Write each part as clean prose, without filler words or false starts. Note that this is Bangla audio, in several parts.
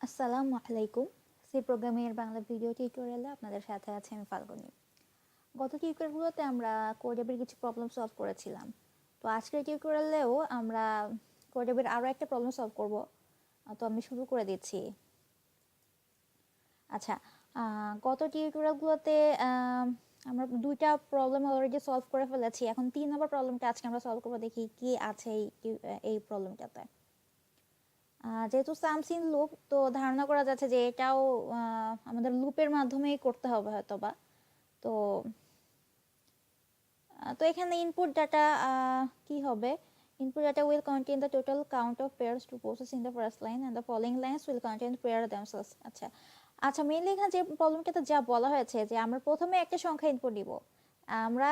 আসসালামু আলাইকুম। সি প্রোগ্রামের বাংলা ভিডিও টিউটোরিয়ালে আপনাদের সাথে আছে আমি ফাল্গুনী। গত টিউটোরিয়ালগুলোতে আমরা কোডএবের কিছু প্রবলেম সলভ করেছিলাম। তো আজকের টিউটোরিয়ালেও আমরা কোডএবের আরও একটা প্রবলেম সলভ করব। তো আমি শুরু করে দিচ্ছি। আচ্ছা, গত টিউটোরিয়ালগুলোতে আমরা দুইটা প্রবলেম অলরেডি সলভ করে ফেলেছি। এখন 3 নম্বর প্রবলেমটা আজকে আমরা সলভ করবো, দেখি কি আছে এই প্রবলেমটাতে। যেহেতু সামসিং লুপ, তো ধারণা করা যাচ্ছে যে এটাও আমাদের লুপের মাধ্যমেই করতে হবে হয়তোবা। তো তো এখানে ইনপুট ডাটা কি হবে? Input data will contain the total count of pairs to process in the first line and the following lines will contain pair themselves. আচ্ছা আচ্ছা, মেইনলি এখানে যে প্রবলেমটাতে যা বলা হয়েছে যে আমরা প্রথমে একটা সংখ্যা ইনপুট নিব। আমরা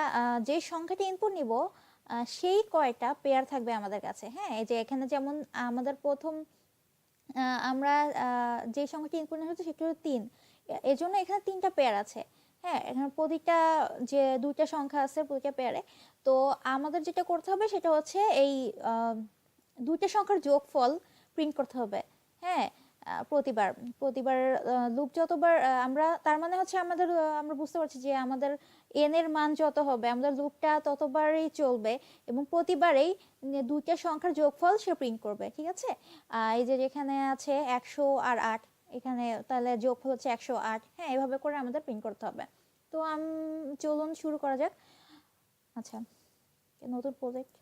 যে সংখ্যাটা ইনপুট নিব সেই কয়টা পেয়ার থাকবে আমাদের কাছে। হ্যাঁ, এই যে এখানে যেমন আমাদের প্রথম আমরা যে সংখ্যাটি ইনপুট নেওয়া হচ্ছে সেটা হলো 3। এর জন্য এখানে 3টা পেয়ার আছে। হ্যাঁ, এখানে প্রতিটা যে দুইটা সংখ্যা আছে প্রতিটা পেয়ারে। তো আমাদের যেটা করতে হবে সেটা হচ্ছে এই দুইটা সংখ্যার যোগফল প্রিন্ট করতে হবে। হ্যাঁ, প্রতিবার প্রতিবার লুপ যতবার আমরা, তার মানে হচ্ছে আমাদের আমরা বুঝতে পারছি যে আমাদের n এর মান যত হবে আমাদের লুপটা ততবারই চলবে এবং প্রতিবারেই দুইটা সংখ্যার যোগফল সে প্রিন্ট করবে। ঠিক আছে, এই যে যেখানে আছে 100 আর 8, এখানে তাহলে যোগফল হচ্ছে 108। হ্যাঁ, এভাবে করে আমাদের প্রিন্ট করতে হবে। তো চলুন শুরু করা যাক। আচ্ছা, নতুন প্রজেক্ট।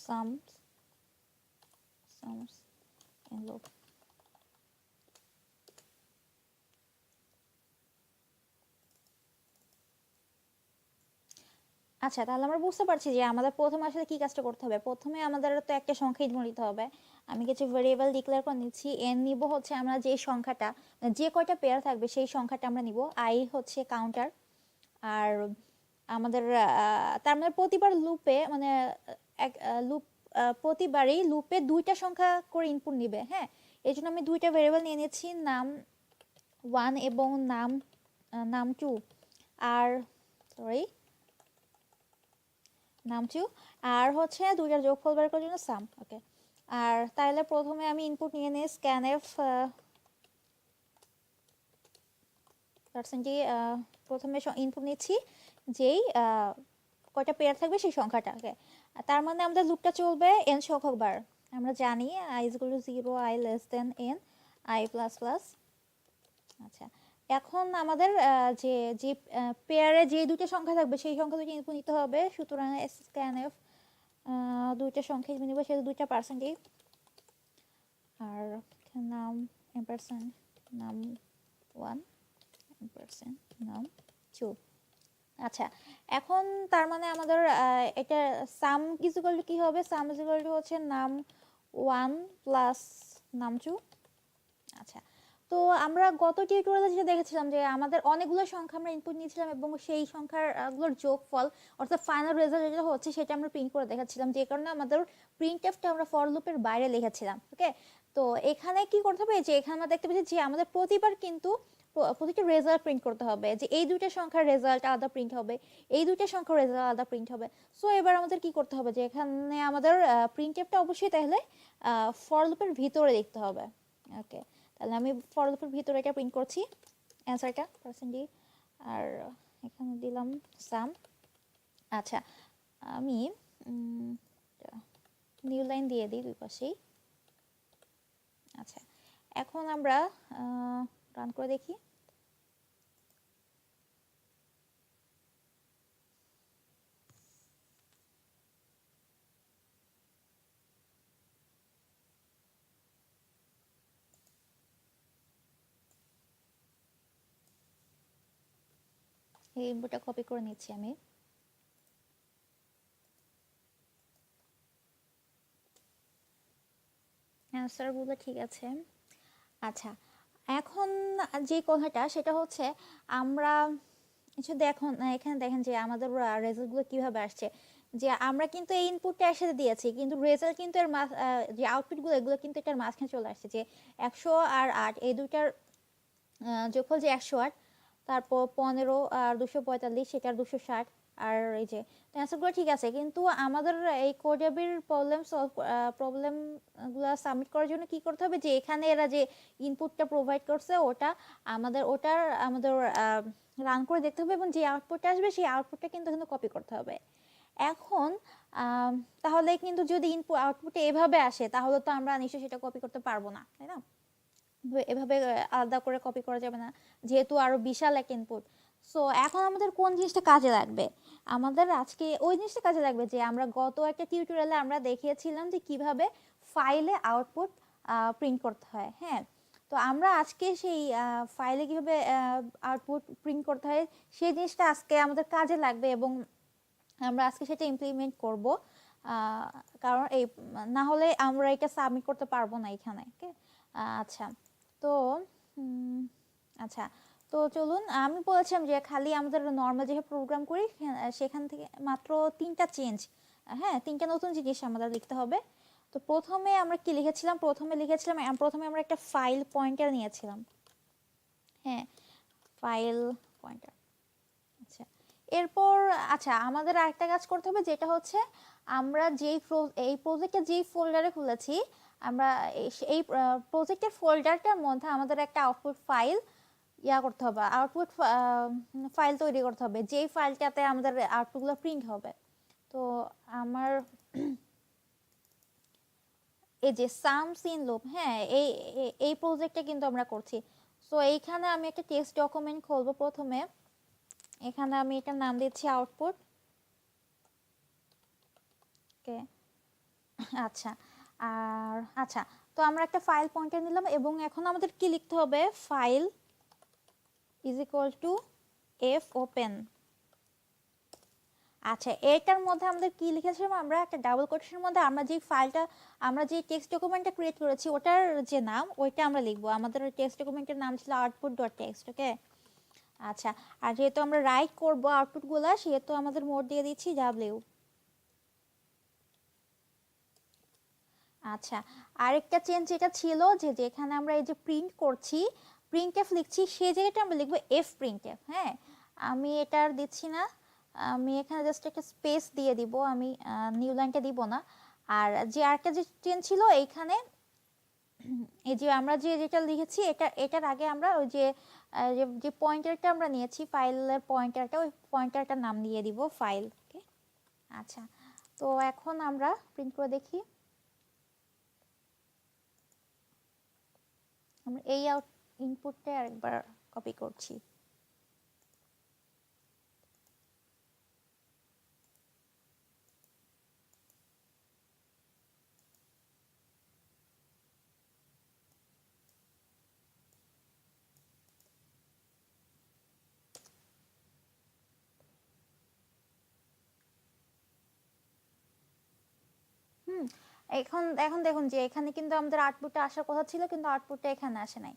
sums in loop। আচ্ছা, তাহলে আমরা বুঝতে পারছি যে আমাদের প্রথমে আসলে কি কাজটা করতে হবে। প্রথমে আমাদের তো একটা সংখ্যা ইনপুট নিতে হবে। আমি কিছু ভেরিয়েবল ডিক্লেয়ার করে নিচ্ছি। n নিব হচ্ছে আমরা যে সংখ্যাটা, যে কয়টা পেয়ার থাকবে সেই সংখ্যাটা আমরা নিব। i হচ্ছে কাউন্টার। আর আমাদের তার মানে প্রতিবার লুপে মানে এক লুপ প্রতিবারই লুপে দুইটা সংখ্যা করে ইনপুট নিবে। হ্যাঁ, এই জন্য আমি দুইটা ভেরিয়েবল নিয়ে নিচ্ছি, নাম 1 এবং নাম 2। আর নাম 2 আর হচ্ছে দুইটার যোগফল বের করার জন্য সাম। ওকে, আর তাহলে প্রথমে আমি ইনপুট নিয়ে নিই scanf পার্সেন্টে। প্রথমে ইনপুট নিচ্ছি যেই কয়টা পেয়ার থাকবে সেই সংখ্যাটা। ওকে, তার মানে আমাদের লুপটা চলবে n সংখ্যক বার। আমরা জানি i = 0, i n, i++। আচ্ছা, এখন আমাদের যে যে পেয়ারে যে দুটো সংখ্যা থাকবে সেই সংখ্যা দুটো ইনপুট নিতে হবে। সুতরাং scanf দুইটা সংখ্যা ইনপুট নিব, সেটা দুইটা পার্সেন্টেজ। আর নাম এম্পারসেন্ট নাম 1 এম্পারসেন্ট নাম 2। আচ্ছা, এখন তার মানে আমাদের এটা সাম ইকুয়াল টু কি হবে? সাম ইকুয়াল টু হচ্ছে নাম 1 প্লাস নাম 2। আচ্ছা, তো আমরা গত টিউটোরিয়ালে যেটা দেখেছিলাম যে আমাদের অনেকগুলো সংখ্যা আমরা ইনপুট নিয়েছিলাম এবং সেই সংখ্যাগুলোর যোগফল অর্থাৎ ফাইনাল রেজাল্ট যেটা হচ্ছে সেটা আমরা প্রিন্ট করে দেখাচ্ছিলাম, যে কারণে আমাদের প্রিন্টএফটা আমরা ফর লুপের বাইরে লিখেছিলাম। ওকে, তো এখানে কি করতে হবে যে এখানে আমরা দেখতে পাচ্ছি যে আমাদের প্রতিবার কিন্তু প্রতিটা রেজাল্ট প্রিন্ট করতে হবে, যে এই দুইটা সংখ্যার রেজাল্ট আলাদা প্রিন্ট হবে, এই দুইটা সংখ্যার রেজাল্ট আলাদা প্রিন্ট হবে। সো এবার আমাদের কি করতে হবে যে এখানে আমাদের প্রিন্টএফটা অবশ্যই তাহলে ফর লুপের ভিতরে লিখতে হবে। ওকে, তাহলে আমি ফর লুপের ভিতরে এটা প্রিন্ট করছি অ্যান্সারটা পার্সেন্ট। আর এখানে দিলাম সাম। আচ্ছা, আমি নিউ লাইন দিয়ে দিই দুই পাশেই। আচ্ছা, এখন আমরা রান করে দেখি। এই ইনপুটটা কপি করে নিচ্ছি আমি। অ্যান্সারগুলো ঠিক আছে। আচ্ছা, এখন যে কথাটা সেটা হচ্ছে আমরা দেখুন এখানে দেখেন যে আমাদের রেজাল্টগুলো কিভাবে আসছে। যে আমরা কিন্তু এই ইনপুটটা একসাথে দিয়েছি, কিন্তু রেজাল্ট কিন্তু এর যে আউটপুটগুলো এগুলো কিন্তু এটার মাঝখানে চলে আসছে, যে 100 আর 8 এই দুইটার যোগফল যে 108। তারপর 15 আর 245 সেটার 260 আর এই যে অ্যান্সারগুলো ঠিক আছে, কিন্তু আমাদের এই কোডাবির প্রবলেমগুলো সাবমিট করার জন্য কি করতে হবে, যে এখানে এরা যে ইনপুটটা প্রোভাইড করছে আমাদের রান করে দেখতে হবে, এবং যে আউটপুটটা আসবে সেই আউটপুটটা কিন্তু এখানে কপি করতে হবে। এখন তাহলে কিন্তু যদি ইনপুট আউটপুটে এভাবে আসে তাহলে তো আমরা নিশ্চয়ই সেটা কপি করতে পারবো না, তাই না? এভাবে আলাদা করে কপি করা যাবে না, যেহেতু আরো বিশাল একটা ইনপুট। সো এখন আমাদের কোন জিনিসটা কাজে লাগবে, আমাদের আজকে ওই জিনিসটা কাজে লাগবে যে আমরা গত একটা টিউটোরিয়ালে আমরা দেখিয়েছিলাম যে কিভাবে ফাইলে আউটপুট প্রিন্ট করতে হয়। হ্যাঁ, তো আমরা আজকে সেই ফাইলে কিভাবে আউটপুট প্রিন্ট করতে হয় সেই জিনিসটা আজকে আমাদের কাজে লাগবে, এবং আমরা আজকে সেটা ইমপ্লিমেন্ট করব, কারণ এই না হলে আমরা এটা সাবমিট করতে পারবো না এখানে। ওকে, আচ্ছা। তো আচ্ছা, তো চলুন, আমি বলেছিলাম যে খালি আমাদের নর্মাল যেভাবে প্রোগ্রাম করি সেখান থেকে মাত্র 3টা চেঞ্জ, হ্যাঁ 3টা নতুন জিনিস আমাদের লিখতে হবে। তো প্রথমে আমরা কি লিখেছিলাম, প্রথমে আমরা একটা ফাইল পয়েন্টার নিয়েছিলাম। হ্যাঁ, ফাইল পয়েন্টার। আচ্ছা, এরপর আচ্ছা আমাদের আরেকটা কাজ করতে হবে, যেটা হচ্ছে আমরা এই প্রজেক্টে যেই ফোল্ডারে খুলেছি, আমরা এই প্রজেক্টের ফোল্ডারটার মধ্যে আমাদের একটা আউটপুট ফাইল করতে হবে, আউটপুট ফাইল তৈরি করতে হবে, যেই ফাইলটাতে আমাদের আউটপুটগুলো প্রিন্ট হবে। তো আমার এই যে সামস ইন লুপ, হ্যাঁ এই প্রজেক্টটা কিন্তু আমরা করছি। সো এইখানে আমি একটা টেক্সট ডকুমেন্ট খুলবো প্রথমে, এখানে আমি এটার নাম দিচ্ছি আউটপুট। ওকে, আচ্ছা, আর আচ্ছা, তো আমরা একটা ফাইল পয়েন্টার নিলাম, এবং এখন আমাদের কি লিখতে হবে, file is equal to F open. আচ্ছা, এটার মধ্যে আমাদের কি লিখেছিলাম, আমরা একটা ডাবল কোটেশনের মধ্যে আমরা যে টেক্সট ডকুমেন্টটা ক্রিয়েট করেছি ওটার যে নাম ওইটা আমরা লিখবো। আমাদের টেক্সট ডকুমেন্টের নাম ছিল আউটপুট ডট টেক্সট। ওকে, আচ্ছা, আর যেহেতু আমরা রাইট করবো আউটপুটগুলো সেহেতু আমাদের মোড দিয়ে দিচ্ছি ডাব্লিউ। আচ্ছা, আরেকটা চেঞ্জ যেটা ছিল যে যেখানে আমরা এই যে প্রিন্ট করছি, প্রিন্টএফ লিখছি, সেই জায়গাটা আমরা লিখবো এফ প্রিন্টএফ। হ্যাঁ, আমি এটা আর দিচ্ছি না, আমি এখানে জাস্ট একটা স্পেস দিয়ে দিব, আমি নিউ লাইনটা দিব না। আর যে আরেকটা যে চেঞ্জ ছিল এইখানে, এই যে আমরা যেটা লিখেছি এটার আগে আমরা ওই যে পয়েন্টারটা আমরা নিয়েছি ফাইলের পয়েন্টারটা, ওই পয়েন্টারটার নাম দিয়ে দিব ফাইল। ওকে, আচ্ছা, তো এখন আমরা প্রিন্ট করে দেখি, আমরা এই ইনপুটটা আরেকবার কপি করছি। এখন এখন দেখুন যে এখানে কিন্তু আমাদের আউটপুটটা আসার কথা ছিল, কিন্তু আউটপুটটা এখানে আসে নাই।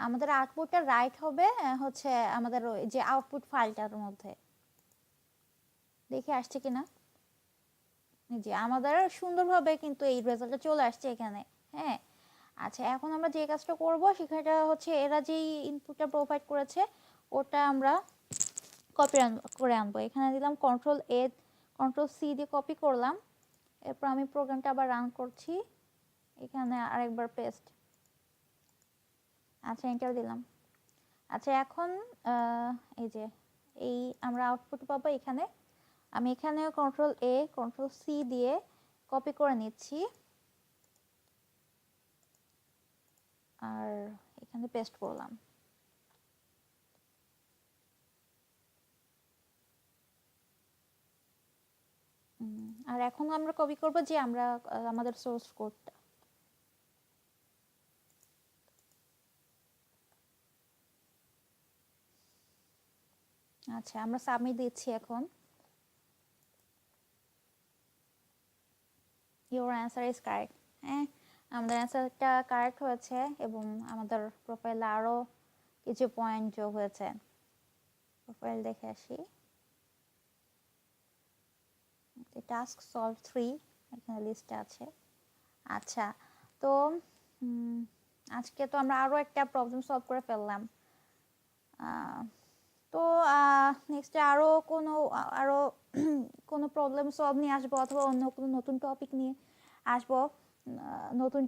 আমাদের আউটপুটটা রাইট হবে হচ্ছে আমাদের ওই যে আউটপুট ফাইলটার মধ্যে, দেখে আসছে কিনা। যে আমাদের সুন্দরভাবে কিন্তু এই রেজাল্টটা চলে আসছে এখানে। হ্যাঁ, আচ্ছা, এখন আমরা যে কাজটা করব সেটা হচ্ছে এরা যেই ইনপুটটা প্রোভাইড করেছে ওটা আমরা কপি করে আনবো। এখানে দিলাম কন্ট্রোল-A কন্ট্রোল-C দিয়ে কপি করলাম, এরপর আমি প্রোগ্রামটা আবার রান করছি, এখানে আরেকবার পেস্ট। আচ্ছা, এন্টার দিলাম। আচ্ছা, এখন এই যে আমরা আউটপুট পাবো এখানে, আমি এখানে কন্ট্রোল-A কন্ট্রোল-C দিয়ে কপি করে নিচ্ছি আর এখানে পেস্ট করলাম। আর এখন আমরা কপি করব যে আমরা আমাদের সোর্স কোডটা। আচ্ছা, আমরা সাবমিট দিচ্ছি এখন। Your answer is correct. হ্যাঁ, আমাদের অ্যান্সারটা কারেক্ট হয়েছে এবং আমাদের প্রোফাইলে আরও কিছু পয়েন্ট যোগ হয়েছে। প্রোফাইল দেখে আসি, টাস্ক সলভ 3 এখানে লিস্টে আছে। আচ্ছা, তো আজকে তো আমরা আরও একটা প্রবলেম সলভ করে ফেললাম। তো নেক্সটে আরও কোনো প্রবলেম সলভ নিয়ে আসবো, অথবা অন্য কোনো নতুন টপিক নিয়ে আসবো, নতুন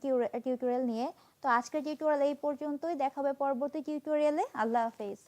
টিউটোরিয়াল নিয়ে। তো আজকের টিউটোরিয়াল এই পর্যন্তই, দেখা হবে পরবর্তী টিউটোরিয়ালে। আল্লাহ হাফেজ।